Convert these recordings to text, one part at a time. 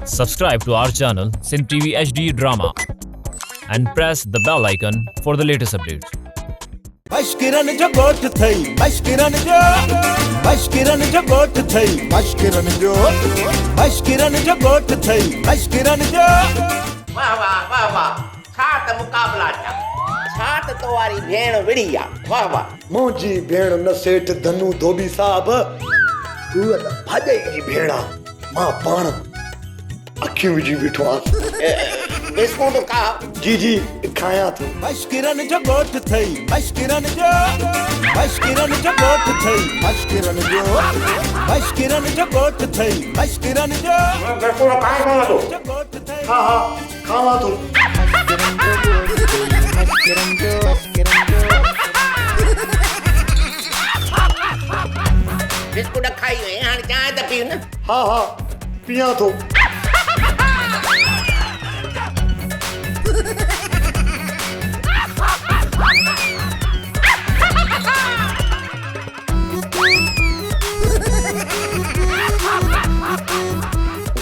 Subscribe to our channel Sin TV HD Drama and press the bell icon for the latest updates. Mashkiran jo got thai, mashkiran jo got thai, mashkiran jo got thai, mashkiran jo. वाह वाह वाह वाह छा त मुकाबला था छा त तवारी भेण विड़ी आ वाह वाह मुंहिंजी भेण न सेठ धनु धोबी साहब उहा त भाॼई जी भेण आहे मां पाण अखियूं विझी बीठो आहियां बिस्कुट खा जी खायां थो Mashkiran jo got thai, mashkiran jo got thai, mashkiran jo got thai, mashkiran jo biscuit खाए कोन तो got thai. हा खावां थो बिस्कुट खाई वे हाणे चांहि त पीउ न हा पियां थो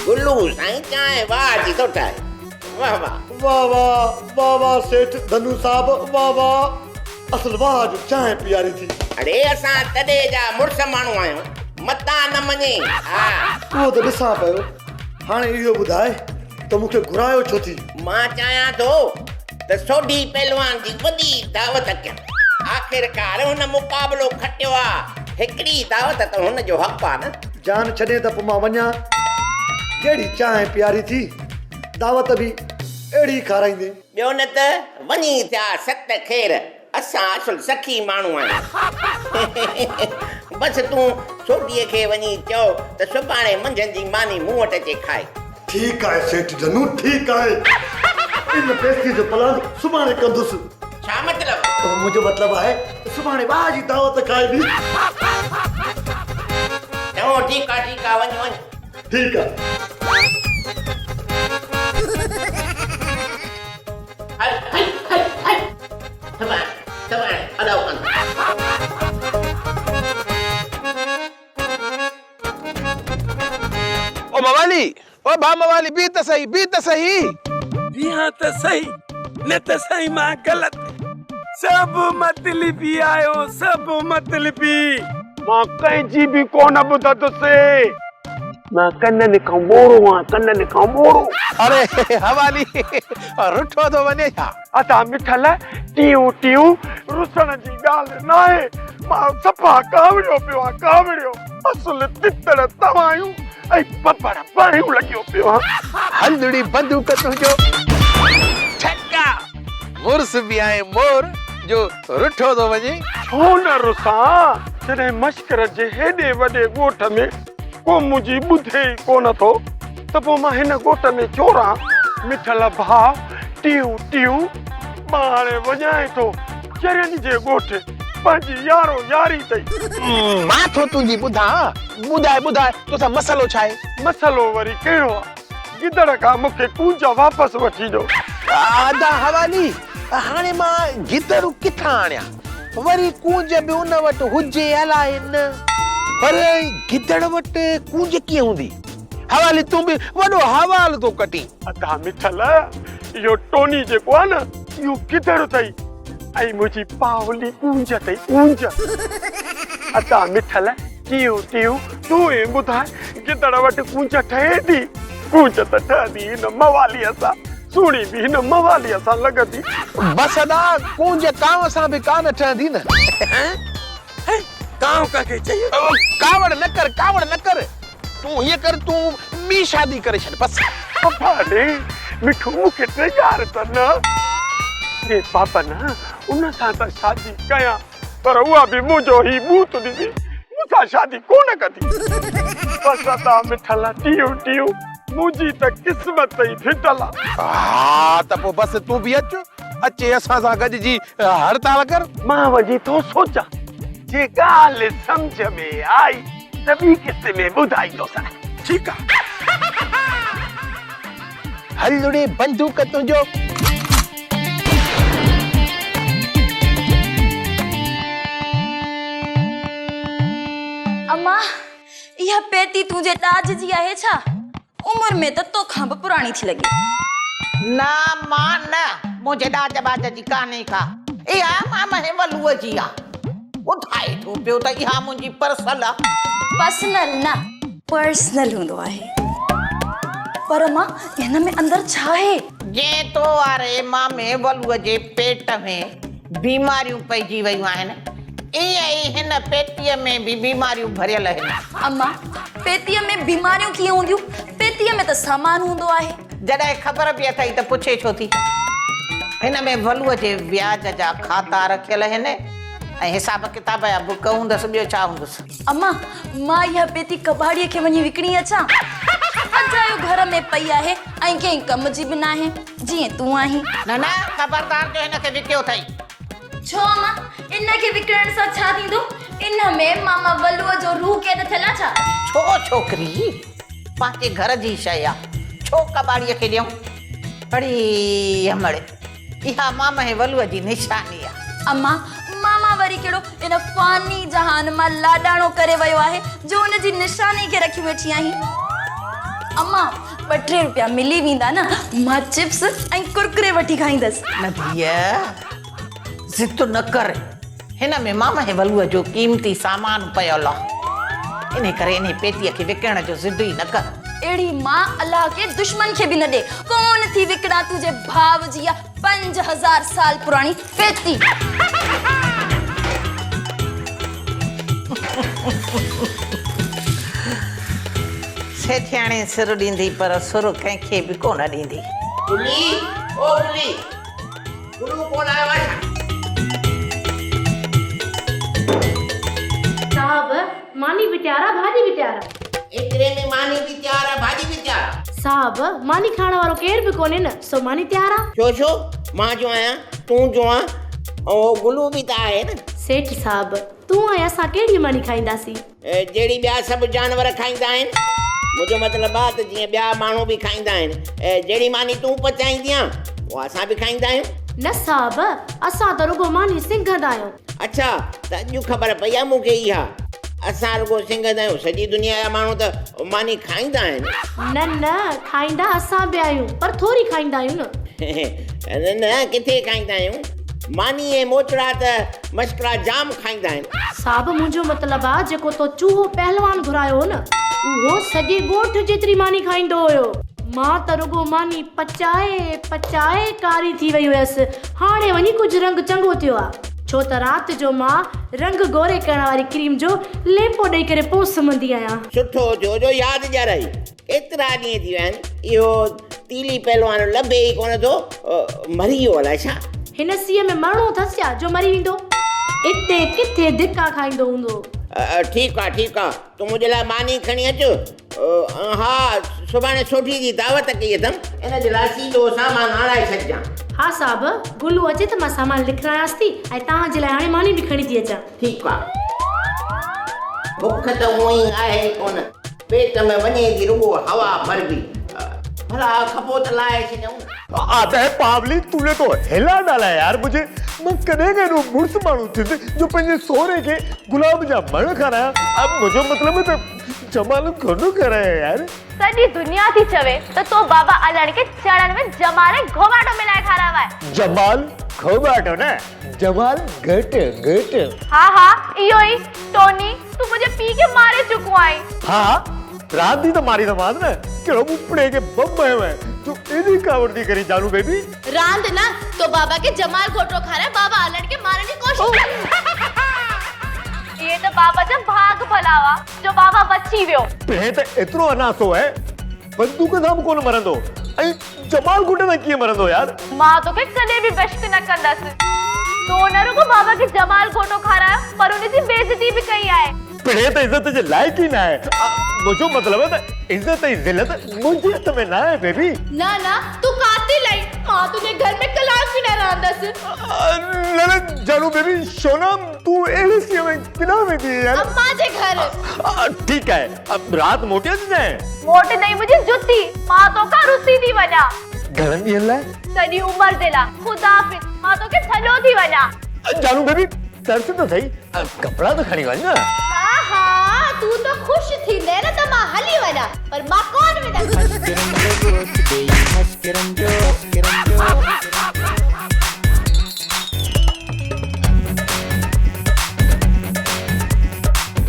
गुल्लू साईं चांहि वाह जी थो ठाहे वाह वाह वाह सेठ धनु साहब वाह असल वाह जो चांहि पीआरी थी अरे असां तॾे जा मुड़ुस माण्हू आहियूं मता न मञे हा उहो त ॾिसां पियो हाणे इहो ॿुधाए त मूंखे घुरायो छो थी मां चाहियां थो त सोढी पहलवान जी वॾी दावत कयां आख़िरकार हुन मुक़ाबलो खटियो आहे हिकिड़ी दावत त हुन जो हक़ आहे न जान छॾे त पोइ मां वञा कहिड़ी चांहि पीआरी थी दावत बि अहिड़ी खाराईंदे ॿियो न त वञी थिया सत खेर असां असुल सखी माण्हू आहियूं बसि तूं सोढीअ खे वञी चओ त सुभाणे मंझंदि जी मानी मूं वटि अचे खाए ठीकु आहे सेठ धनु ठीकु आहे इन पैसे जो प्लान सुभाणे कंदुसि छा मतिलब मुंहिंजो मतिलबु आहे सुभाणे वाह जी दावत खाइबी चङो ठीकु आहे वञ ठीकु आहे हल सुभाणे अलाउ कंदो ओ मवाली ओ बा मवाली बी त सही बिहा त सही न त सही मां गलत सब मतलबी आयो सब मतलबी मां कंहिंजी बि कोन ॿुधंदुसि मां कननि खां मोरो अरे हवाली रुठो तो वने छा अता मिठल टियूं रुसण जी ॻाल्हि न आहे मां सफ़ा कावड़ियो असुल तितड़ तवायूं ऐं पपड़ पाणियूं लॻियो पियो आहे हलड़ी बंदूक तुंहिंजो छक्का मुर्स बि आहे मोर जो रुठो तो वञे छो न रुसां जॾहिं मश्कर जे हेॾे वॾे ॻोठ में को मुंहिंजी ॿुधे ई कोन थो त पोइ मां हिन ॻोठ में चोरां मिठल भाउ टियूं मां हाणे वञाए थो चरनि जे ॻोठ पंहिंजी यारी अथई मां थो तुंहिंजी ॿुधाए तोसां मसलो छा आहे मसलो वरी कहिड़ो आहे गिदड़ खां मूंखे कूंज वापसि वठी ॾियो आदा हवाली हाणे मां गिदड़ किथां आणियां वरी कूंज बि उन वटि हुजे अलाए न पर गिदड़ वटि कूंज कीअं हूंदी हवाली तूं बि वॾो हवाल तो कटी अदा मिठल इहो टोनी जेको आहे न इहो गिदड़ अथई ऐं मुंहिंजी पावली कूंज अथई कूंज अदा मिठल टियूं तूं ई ॿुधाए गिदड़ वटि कूंज ठहे थी कूंज त ठहंदी हिन मवालीअ सां सुहिणी बि हिन मवालीअ सां लॻंदी बस अदा कूंज कांव सां बि कान ठहंदी न कांव कंहिंखे चई कावड़ न कर तूं हीअं कर तूं ॿी शादी करे छॾ बस भाॾे मिठू मूंखे तयार त न हे पापा न उन सां त शादी कयां पर उहा बि मुंहिंजो ई बूत ॾिसी मूंसां शादी कोन कंदी बस अदा मिठल टियूं मुंहिंजी त क़िस्मत ई फिटल आहे हा त पोइ बस तूं बि अचे असां सां गॾिजी हड़ताल कर मां वञी थो सोचां जे ॻाल्हि सम्झ में आई त ॿी किस्से में ॿुधाईंदोसां ठीकु आहे हलड़े बंदूक तुंहिंजो अम्मा इहा पेटी तुंहिंजे ॾाज जी आहे छा? उम्र में तो खां बि पुराणी थी लॻे। ना मां न मुंहिंजे ॾाज ॿाज जी कान्हे का इहा मां महे वलूअ जी आहे। ॿुधाए थो पियो त इहा मुंहिंजी पर्सल आहे। पर्सनल न पर्सनल हूंदो आहे। पर मां हिन में अंदर छा आहे? जंहिं तो वारे मामे वलूअ जे पेट में बीमारियूं पइजी वियूं आहिनि ईअं ई हिन पेटीअ में बि बीमारियूं भरियल आहिनि। अम्मा पेतीअ में बीमारियूं कीअं हूंदियूं? पेतीअ में त सामान हूंदो आहे। जॾहिं ख़बर बि अथई त पुछे छो थी? हिन में वलूअ जे व्याज जा खाता रखियल आहिनि ऐं हिसाब किताब जा बुक हूंदसि। ॿियो छा हूंदसि? अम्मा मां इहा पेती कबाड़ीअ खे वञी विकिणी अचां? अजायो घर में पई आहे ऐं कंहिं कम जी बि न आहे जीअं तूं आहीं। न न ख़बरदार जो हिनखे विकियो अथई। छो अम्मा इनखे विकिणण सां छा थींदो? इन में मामा वलूअ जो रूह कैद थियल आहे छा? छो छोकिरी पंहिंजे घर जी शइ आहे छो कबाड़ीअ खे ॾियूं? अड़ी हमड़े इहा मामा वलूअ जी निशानी आहे। अम्मा मामा वरी कहिड़ो इन फानी जहान मां लाॾाणो करे वियो आहे जो हुनजी निशानी खे रखी वेठी आहीं? अम्मा 2-3 रुपया मिली वेंदा न मां चिप्स ऐं कुरकुरे वठी खाईंदसि। न धीअ ज़िद न कर। हिन में मामा वलूअ जो क़ीमती सामान पियल आहे इन करे इन पेतीअ खे विकिणण जो ज़िद ई न कर। अहिड़ी मां अलाह के दुश्मन खे बि न ॾे कोन थी विकिणा तुंहिंजे भाउ जी 5000 साल पुराणी पेती। सेठियाणी सिर ॾींदी पर सुर कंहिंखे बि कोन ॾींदी। गुली ओ गुली गुलू कोन आयो आहे? साहब मानी भी तैयार है भाजी भी तैयार है। एतिरे में मानी बि तयार आहे भाॼी बि तयार आहे। साहब मानी खाने वारो केर भी कोने न सो मानी तैयार है। छो छो मां जो आहियां तूं जो आहे ऐं गुलू बि त आहे न। सेठ साहब तू ऐं असां केड़ी मानी खाईंदासीं? जहिड़ी ॿिया सभु जानवर खाईंदा आहिनि। मुंहिंजो मतिलबु आहे त जीअं ॿिया माण्हू बि खाईंदा आहिनि जहिड़ी मानी तूं पचाईंदी आहे उहा असां बि खाईंदा आहियूं। न साहब असां त रुगो मानी सिंघंदा आहियूं। अच्छा त अॼु ख़बर पई आहे मूंखे इहा असां रुगो सिंघंदा आहियूं सॼी दुनिया जा माण्हू त मानी खाईंदा आहिनि। न न खाईंदा असां बि आहियूं पर थोरी खाईंदा आहियूं न। न न किथे खाईंदा आहियूं मानी ऐं मोचड़ा त मश्करा जाम खाईंदा आहिनि। साहब मुंहिंजो मतिलबु आहे जेको तो चूहो पहलवान घुरायो हो न उहो सॼे ॻोठ जेतिरी मानी खाईंदो हुयो। मां त रुगो मानी पचाए पचाए कारी थी वई हुयसि। हाणे वञी कुझु रंग चङो थियो आहे छो त राति जो मां रंग गोरे करण वारी क्रीम जो लेपो ॾेई करे पोइ सुम्हंदी आहियां। सुठो थियो जो यादि ॼाराई। एतिरा ॾींहं थी विया आहिनि इहो तीली पहलवान लभे ई कोन थो मरी वियो अलाए छा। हिन सीअ में मरणो अथसि छा जो मरी वेंदो? इते किथे धिका खाईंदो हूंदो। ठीकु आहे तूं मुंहिंजे लाइ मानी खणी अचु। हा सुभाणे सुठी जी दावत कई अथमि इन जे लाइ सीधो सामान आणाए छॾिजां। हा साहब गुलू अचे त मां सामान लिखायांसि थी ऐं तव्हांजे लाइ हाणे मानी बि खणी थी अचां। ठीकु आहे। बुख त हूअं ई आहे कोन पेट में वञे थी रुगो हवा भरबी। भला खपो त लाए छॾूं। आता है पावली तूने तो हिला डाला है यार मुझे। मैं करेगा नो मुर्स मानू थे जो पंजे सोरे के गुलाब जा मण खाना। अब मुझे मतलब है जमाल घणो करे यार। सॼी दुनिया थी चवे त तो बाबा अलण के चढ़न में जमाल घोबाटो मिलाए खारावा है। जमाल घोबाटो ना जमाल घट घट। हाँ इयो ही टोनी तू मुझे पी के मारे चुको आई। हाँ रात दी तो मारी तो मार ना केड़ो उपड़े के बम है तू इदी कावड़दी करी जानू बेबी। रांद ना तो बाबा के जमाल घोटो खा रहा है बाबा अलण के मारने की कोशिश। ये तो बाबा जब भाग भलावा जो बाबा बची वियो। पे तो एतरो अनासो है बंदूक नाम कोन मरंदो ऐ जमाल घोटे ना किए मरंदो यार। मां तो के कदे भी बेश्त न कंदस। तो न रुको बाबा के जमाल घोटो खा रहा है पर उन्हें जी बेइज्जती भी कई है। पे तो इज्जत जे लायक ही ना है। मुझे मतलब है इज्जत ही जिल्लत मुझे तुम्हें ना है बेबी। ना तू कातिल है। मां तुझे घर में कलाक भी न रहंदस। न जानू बेबी सोनम तू एलसी में किना में थी यार। अम्मा जे घर। ठीक है अब रात मोटे से जाए। मोटे नहीं मुझे जुत्ती मां तो का रुसी थी वना। घरन दी अल्लाह सनी उम्र देला खुदा हाफिज मां तो के छलो थी वना। जानू बेबी तरस तो सही कपड़ा तो खणी वना। हां तू तो खुश थी ने न त मां हली वना पर मां कोन वेंदा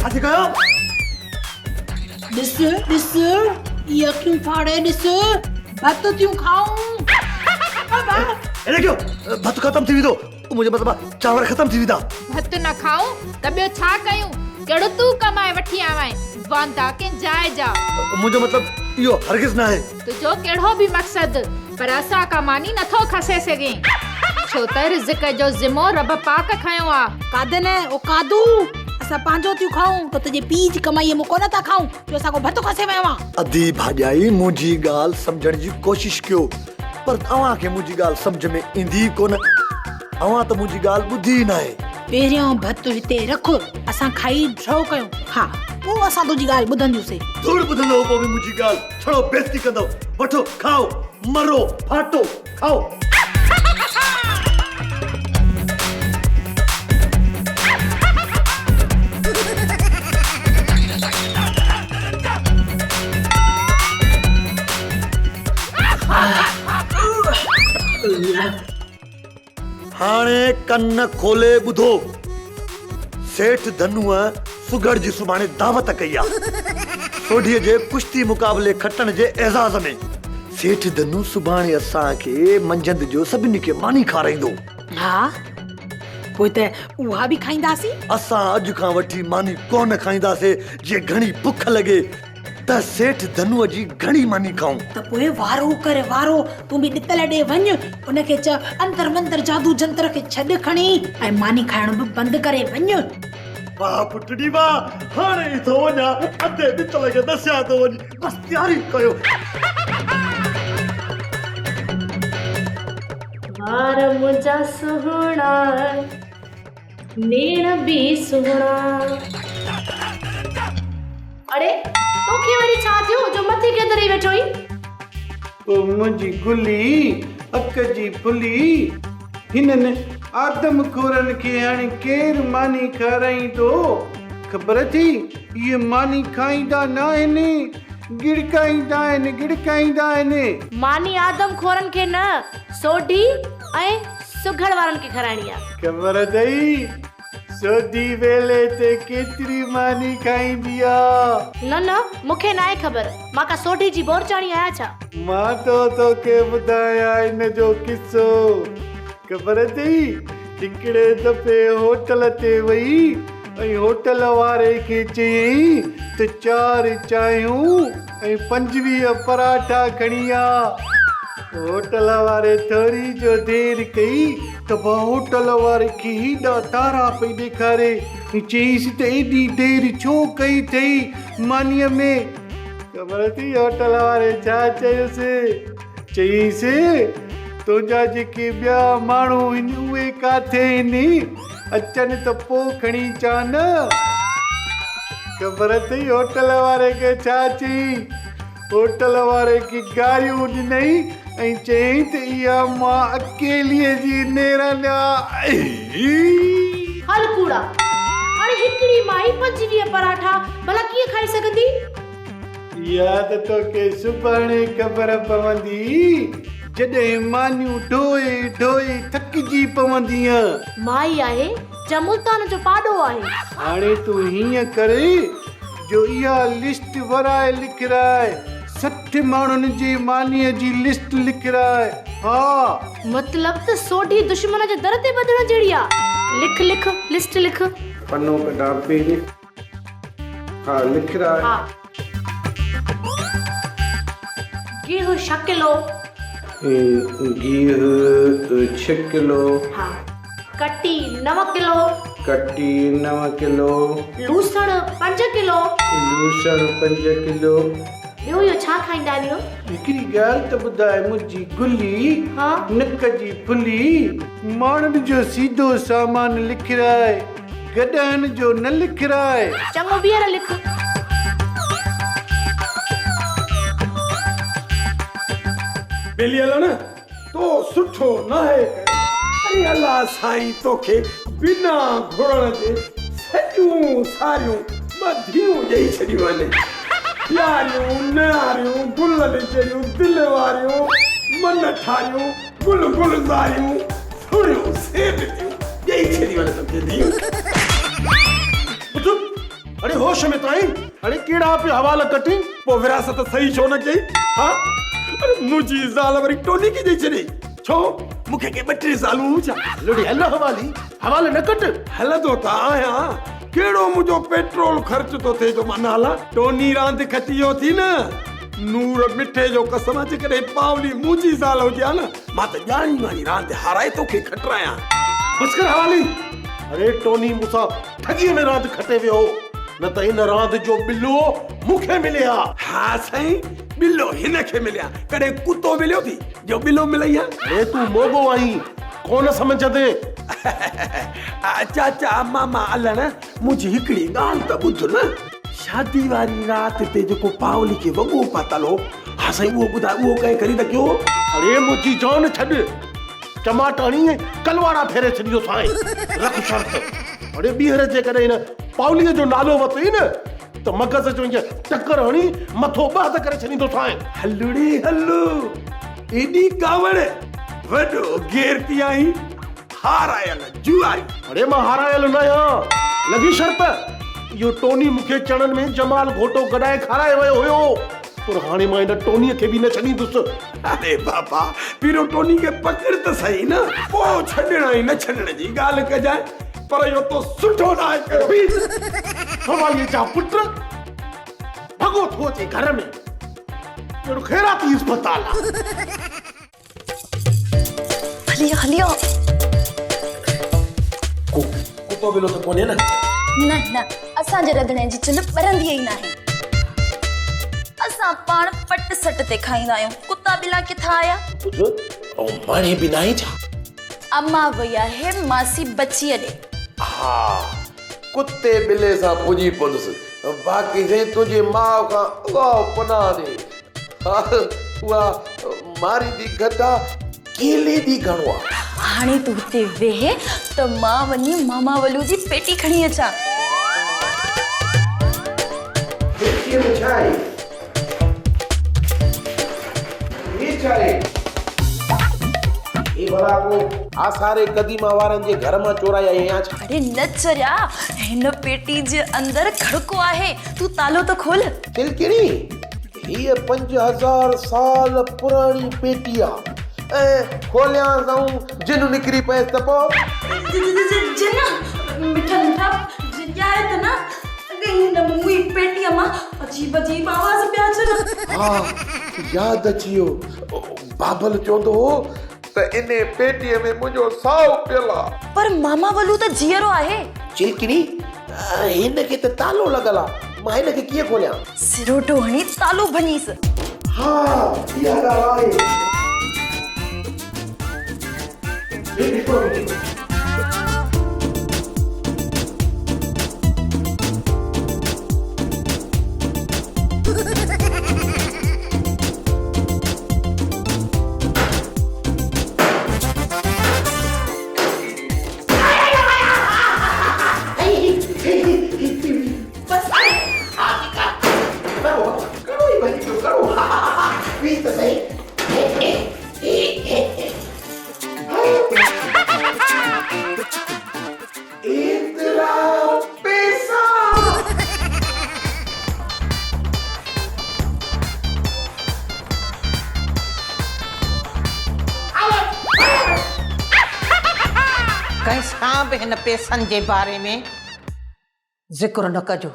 छा थी कयो ॾिस ॾिस ये क्यों फाड़े ॾिस भत थियूं खाऊं अरे क्यों भत खत्म थी वियो मुझे मतलब चांवर खत्म थी विया भत न खाऊं त ॿियो छा कयूं केड़ो तू कमाए वठी आवां वांदा के जाए जा मुझे मतलब यो हरगिज ना है तुझो केड़ो भी मकसद पर असा कमानी नथो खसे सके छो त रिज़्क जो ज़िमो रब पाक खयो आ कादे ने ओ कादू असां पंहिंजो थियूं खाऊं त तुंहिंजे पीउ जी कमाई मूं कोन था खाऊं जो असांखो भत खसे वियो आहे अधी भाॼाई मुंहिंजी ॻाल्हि सम्झण जी कोशिश कयो पर तव्हांखे मुंहिंजी ॻाल्हि सम्झ में ईंदी कोन तव्हां त मुंहिंजी ॻाल्हि ॿुधी न आहे पहिरियों भत हिते रख असां खाई ड्रॉ कयूं हा पोइ असां तुंहिंजी ॻाल्हि ॿुधंदियूंसीं थोड़ ॿुधंदव पोइ बि मुंहिंजी ॻाल्हि छड़ो बेइज़ती कंदव वठो खाओ मरो फाटो खाओ हाणे कन्न खोले ॿुधो सेठ धनुअ सुगड़ जी सुभाणे दावत कई आहे सोढीअ जे कुश्ती मुक़ाबले खटण जे एज़ाज़ में सेठ धनु सुभाणे असांखे मंझंदि जो सभिनी खे मानी खाराईंदो हा पोइ त उहा बि खाईंदासीं असां अॼु खां वठी मानी कोन खाईंदासीं जे घणी बुख लॻे त सेठ धनुअ जी घणी मानी खाऊं त पोइ वारो करे वारो तूं बि ॾितल ॾे वञ उनखे चओ अंतर मंतर जादू जंतर खे छॾ खणी ऐं मानी खाइण बि बंदि करे वञ वाह पुटड़ी वाह हाणे ई थो वञा अधे ॾितल खे दसिया थो वञी बसि तयारी कयो वार मुंहिंजा सुहिणा नेण बि सुहिणा अरे तोखे वरी छा थियो जो मथे के तरी वेठो ई ओ मुंहिंजी गुली अक जी फुली हिननि आदम खोरन खे हाणे केरु मानी खाराईंदो ख़बर थी इहे मानी खाईंदा न आहिनि गिड़काईंदा आहिनि मानी आदम खोरन खे न सोढी ऐं सुघड़ वारनि खे खाराइणी आहे ख़बर अथई सोढी वेले ते केतिरी मानी खाईंदी आहे न न मूंखे न आहे ख़बर मां का सोढी जी बोरचाणी आहियां छा मां तोखे ॿुधायां हिन जो किस्सो ख़बर अथई हिकिड़े दफ़े होटल ते वई ऐं होटल वारे खे चयईं त 4 चांहियूं ऐं 25 पराठा खणी आ होटल वारे थोरी जो देरि कई त होटल वारे खे हेॾा तारा पई ॾेखारे चयईंसि त एॾी देरि छो कई अथई मानीअ में ख़बर अथई होटल वारे छा चयुसि चयईंसि तुंहिंजा जेके ॿिया माण्हू आहिनि उहे किथे आहिनि अचनि त पोइ खणी अचां न ख़बर अथई होटल वारे खे छा चई होटल वारे खे गारियूं ॾिनई ऐं चयईं त इहा मां अकेलीअ जी नेरनि हल कूड़ा हाणे हिकिड़ी माई 25 पराठा भला कीअं खाई सघंदी इहा त तोखे सुभाणे ख़बर पवंदी जॾहिं मानियूं ढोए ढोए थकिजी पवंदीअ माई आहे जा मुल्तान जो पाॾो आहे हाणे तूं हीअं करे जो इहा लिस्ट वराए लिखराए 60 माण्हुनि जी मानीअ जी लिस्ट लिखराए हा मतलब त सोढी दुश्मन जे दर ते ॿधण जहिड़ी आहे लिख लिख लिस्ट लिख पन्नो कढा पेन हा लिखराए हा गिह 6 किलो गिह 6 किलो हा कटी 9 किलो कटी 9 किलो लूसण 5 किलो लूसण 5 किलो ॿियो इहो छा खाईंदा आहियो हिकिड़ी ॻाल्हि त ॿुधाए मुंहिंजी गुली हा नक जी फुली माण्हुनि जो सीधो सामान लिखराए गॾनि जो न लिखराए चङो ॿीहर लिख बेली हलो न तो सुठो न आहे अरे अल्लाह साईं तोखे बिना घुरण जे सॼियूं सारियूं बधियूं ॾेई छॾियूं आहिनि यारियूं नारियूं गुल जहिड़ियूं दिल वारियूं मन ठारियूं गुल गुलज़ारियूं सुहिणियूं सेबियूं ॾेई छॾियूं आहिनि तोखे धीअ। अरे होश में तो आई। अरे कीड़ा पे हवाला कटी पोइ विरासत सही छो न कई? हा अरे मुंहिंजी ज़ाल वरी टोनी खे ॾेई छॾी छो? मूंखे के 2-3 सालूं छा लड़ी हल हवाली हवाले न कट। हलंदो त आहियां कहिड़ो मुंहिंजो पेट्रोल ख़र्च थो थिए जो मां नाला टोनी रांदि खटी वियो थी न नूर मिठे जो कसम जेकॾहिं पावली मुंहिंजी ज़ाल हुजे हा न मां त ॼाणी वारी रांदि हाराए तोखे खटरायां। बस कर हवाली। अरे टोनी मूंसां ठगी में रात खटे वियो न त इन रात जो बिल्लो मूंखे मिलिया। हा साईं बिल्लो हिन खे मिलिया कॾहिं कुतो मिलियो थी जो बिल्लो मिलई आहे? अरे तू मोगो आई कोन समझदे। चाचा मामा अलण मुंहिंजी हिकिड़ी ॻाल्हि त ॿुध न शादी वारी राति ते जेको पावली खे वॻो पातल हो हा साईं उहो ॿुधाए उहो कंहिं ख़रीद कयो? अरे मुंहिंजी जान छॾ टमाटाणी कलवाड़ा फेरे छॾियो साईं रख शर्त। अरे ॿीहर जे कॾहिं हिन पावलीअ जो नालो वरितई न त मगज़ जो ईअं टकर हणी मथो बहत करे छॾींदो साईं। हलुड़ी हलू एॾी कावड़ वॾो घेर थी आई हारायल जुआरी। अरे मां हारायल न आहियां लॻी शर्त इहो टोनी मूंखे चणनि में जमाल घोटो गॾाए खाराए वियो हुयो पर हाणे मां हिन टोनीअ खे बि न छॾींदुसि। अरे बाबा पहिरियों टोनी खे पकड़ त सही न पोइ छॾण ऐं न छॾण जी ॻाल्हि कजाए पर इहो तो सुठो न आहे कयो। हवालीअ जा पुट भॻो थो अचे घर में अहिड़ो ख़ैराती अस्पताल आहे। हलियो हलियो कुतो बिलो त कोन्हे न? न असांजे रंधिणे जी चुल्ह ॿरंदी ई नाहे। असां पाण पट सट ते खाईंदा आहियूं कुता बिला किथां आया? ऐं माणे बि नाहे छा? अम्मा वई आहे मासी बच्चीअ ॾे। हा कुत्ते बिले सां पुॼी पवंदुसि बाक़ी साईं तुंहिंजी माउ खां अलाह पनाह ॾे। हा उहा मारी दी गदा केले दी घणो आहे। हाणे तूं हुते वेह त मां वञी मामा वलू जी पेटी खणी अचां। पेटीअ में छा आहे? ये छा आहे? ये भला को आसारे कदीमा वारनि जे घर मां चोराया या छा? अरे न चरिया हिन पेटी जे अंदर खड़को आहे तू तालो तो खोल। तिलकिणी ये 5000 साल पुरानी पेटी आहे ऐं खोलियां जाऊं जिन निकरी पए त पोइ जिन मिठा मिठा जिया है त ना हिन मुई पेटी मां अजीब अजीब आवाज पिया अचनि। हा याद अची वियो बाबल चवंदो हो त इन पेटीअ में मुंहिंजो साउ पियल आहे। पर मामा वलू त जीअरो आहे। चिलकिणी हिन खे त तालो लॻल आहे मां हिन खे कीअं खोलियां? सिरोटो हणी तालो भञीस। हा इहा ॻाल्हि आहे। कंहिंसां बि हिन पैसनि जे बारे में ज़िक्र न कजो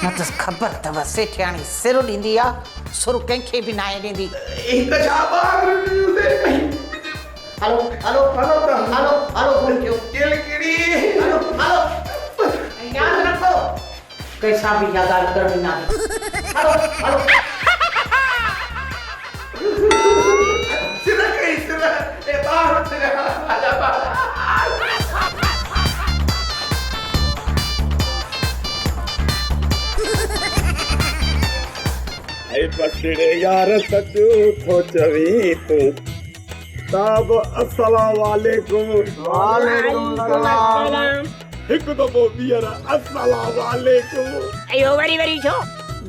न त ख़बर अथव सेठियाणी सिर ॾींदी आहे सुर कंहिंखे बि न आहे ॾींदी। हलो हलो हलो हलो हलो हलो चिलकिड़ी हलो हलो यादि रखो कंहिंसां बि इहा ॻाल्हि करणी न आहे। हलो हलो बसड़े यार सचो थो चवी तू तब अस्सलाम वालेकुम। वालेकुम सलाम। हिकु दफ़ो ॿीहर अस्सलाम वालेकुम। इहो वरी वरी छो?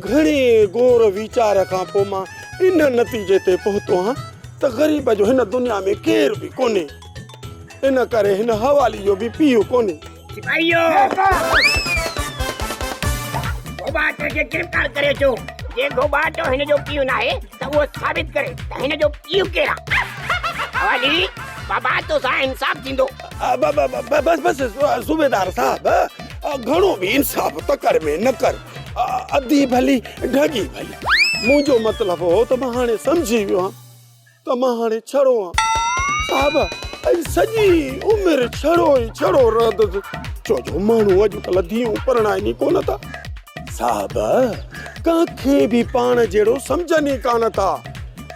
घणे गौर वीचार खां पोइ मां इन नतीजे ते पहुतो आहियां त ग़रीब जो हिन दुनिया में केर बि कोन्हे, इन करे हिन हवाली जो बि पीउ कोन्हे। सिपाहियो बाट खे गिरफ़्तार करे छो। जेको बाट हिन जो पीउ न आहे त उहो साबित करे त हिन जो पीउ केरु आहे। हवाली बाबा तो सां इंसाफ़ थींदो। बस बस सूबेदार साहब घणो बि इंसाफ़ त कर में न कर, अधी भली ढगी भली। मुंहिंजो मतिलबु हो त मां हाणे सम्झी वियो आहियां त मां हाणे छड़ो आहियां साहब। सॼी उमिरि छड़ो ई छड़ो रहंदुसि, छो जो माण्हू अॼुकल्ह धीअरूं परणाइनि कोन था साहब। कंहिंखे बि पाण जहिड़ो सम्झनि ई कान था,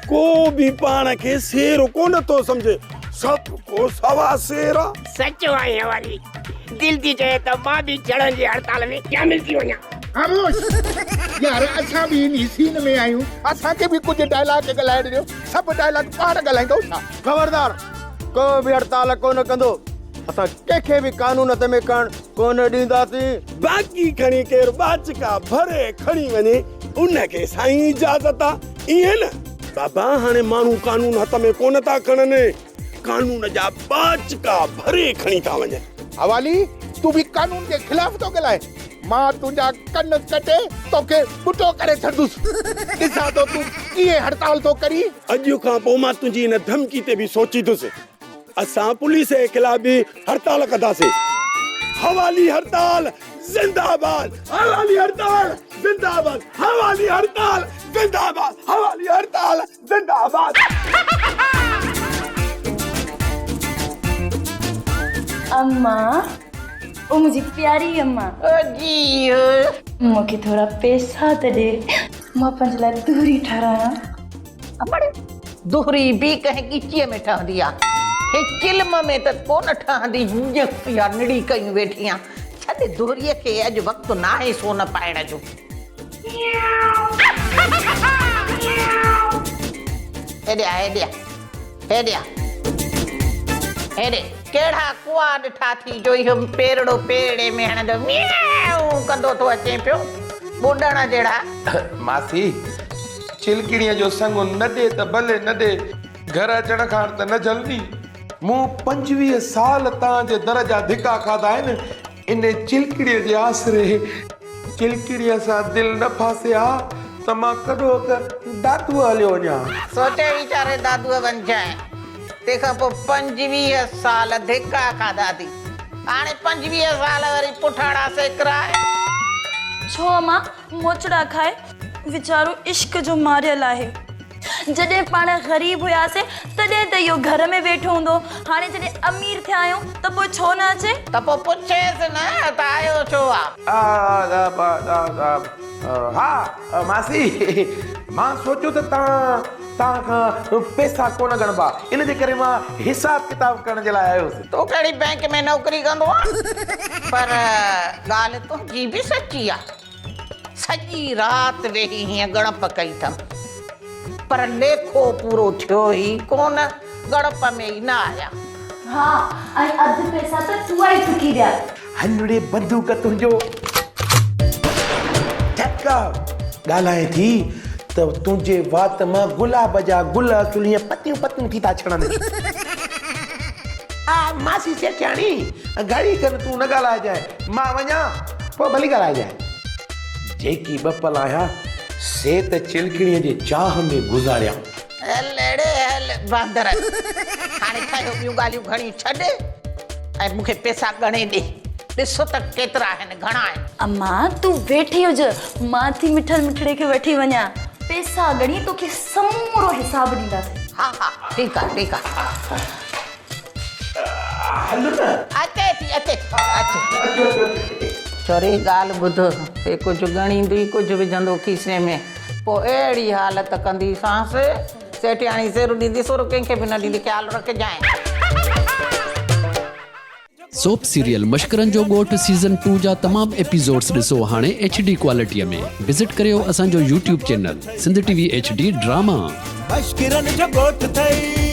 को बि पाण खे शेर कोन थो सम्झे, सब को सवा शेर आहे। सचो आहे हवाली, दिल थी चए त मां बि चढ़नि जी हड़ताल में शामिल थी वञा। खामोश यार, असां बि इन सीन में आहियूं, असांखे बि कुझु डायलॉग ॻाल्हाए ॾियो। सभु डायलॉग पाण ॻाल्हाईंदो छा? खबरदार, को बि हड़ताल कोन कंदो, असां कंहिंखे बि कानून ते में करण कोन ॾींदासीं। बाक़ी खणी केरु बाचका भरे खणी वञे उनखे साईं इजाज़त आहे, ईअं न बाबा। हाणे माण्हू कानून हथ में कोन था खणनि, कानून जा बाचका भरे खणी था वञनि। हवाली, तूं बि कानून जे खिलाफ़ थो ॻाल्हाए। मां तुंहिंजा कन कटे तोखे बुटो करे छॾंदुसि। ॾिसां तो तूं कीअं हड़ताल थो करी। अॼु खां पोइ मां तुंहिंजी इन धमकी ते बि सोचींदुसि। असां पुलिस जे खिलाफ़ बि हड़ताल कंदासीं। हवाली हड़ताल जिंदाबाद, हवाली हड़ताल जिंदाबाद, हवाली हड़ताल जिंदाबाद, हवाली हड़ताल जिंदाबाद। अम्मा, ओ मुझे प्यारी अम्मा जी मूंखे थोड़ा पैसा त ॾे, मां पंहिंजे लाइ दूरी ठारायां। अमड़े दोहरी बि कंहिं गिचीअ में ठहंदी आहे, हे चिल्म में त कोन ठहंदी। यार निड़ी कयूं वेठी आहियां, छॾे दोहरीअ खे, अॼु वक़्तु न आहे सोन पाइण जो। हेॾे हेॾे हेॾे हेॾे कहिड़ा कुआ ॾिठा थी जो इहो पेरड़ो पेड़े में हणंदो म्याऊं कंदो थो अचे पियो, ॿुॾण जहिड़ा। मासी, चिलकिड़ीअ जो संग न ॾे त भले न ॾे, घर अचण खां त न जल्दी। मूं 25 साल तव्हांजे दर जा धिका खाधा आहिनि, इन चिलकिड़ीअ जे आसरे चिलकिड़ीअ सां दिलि न फासे हा त मां कॾो दादूअ हलियो वञा। सोचे वीचारे दादूअ वञाए, तंहिंखां पोइ 25 साल धिका खाधा थी, हाणे 25 साल वरी पुठाड़ा सेकराए। छो अम्मा, मोचड़ा खाए वीचारो इश्क जो मारियल आहे। जॾहिं पाण ग़रीब हुयासीं तॾहिं त इहो घर में वेठो हूंदो, हाणे जॾहिं अमीर थिया आहियूं त पोइ छो न अचे? त पोइ पुछेसि न त आयो छो आहे। हा मासी, मां सोचियो त तव्हां पैसा कोन गणबा, इन जे करे मां हिसाब किताब करण जे लाइ आयोसि। तूं कहिड़ी बैंक में नौकरी कंदो आहे? पर ॻाल्हि तुंहिंजी बि सची आहे। सॼी राति वेही हीअं गणप कई अथमि, पर लेखो पूरो थियो ई कोन, गणप में ई न आया। हा, ऐं अधु पैसा त तूं ई चुकी ॾिया। हनड़े बंदूक तुंहिंजो ठका ॻाल्हाए थी त तुंहिंजे वात मां गुलाब जा गुल तुलियूं पतियूं पतियूं थी था छड़नि। मासी सेठियाणी, घणी कर तूं न ॻाल्हाइजांइ, मां वञा पोइ भली ॻाल्हाइजांइ। जेकी ॿ पल आहियां से त चिलकिड़ीअ जे चाह में गुज़ारिया। हलड़े हल बांदर, हाणे ठहियो ॿियूं ॻाल्हियूं घणी छॾ ऐं मूंखे पैसा ॻणे ॾे। ॾिसो त केतिरा आहिनि, घणा आहिनि। अम्मा तूं वेठी हुज, मां थी मिठल मिठड़े खे वठी वञा, पैसा ॻणी तोखे समूरो हिसाब ॾींदासीं। हा हा ठीकु आहे ठीकु आहे। हलो न, अचे थी अचे अचे। चोरी ॻाल्हि ॿुध, हे कुझु ॻणींदी कुझु विझंदो खीसे में, पोइ अहिड़ी हालत कंदीसांसि, सेठियाणी सिर ॾींदी सुर कंहिंखे बि न ॾींदी, ख़्यालु रखजांइ। सोप सीरियल मश्करनि जो ॻोठु सीज़न 2 जा तमाम एपिसोड्स ॾिसो हाणे HD क्वालिटीअ में। विज़िट करियो असांजो YouTube channel Sindh TV HD drama. मश्करनि जो ॻोठु अथई।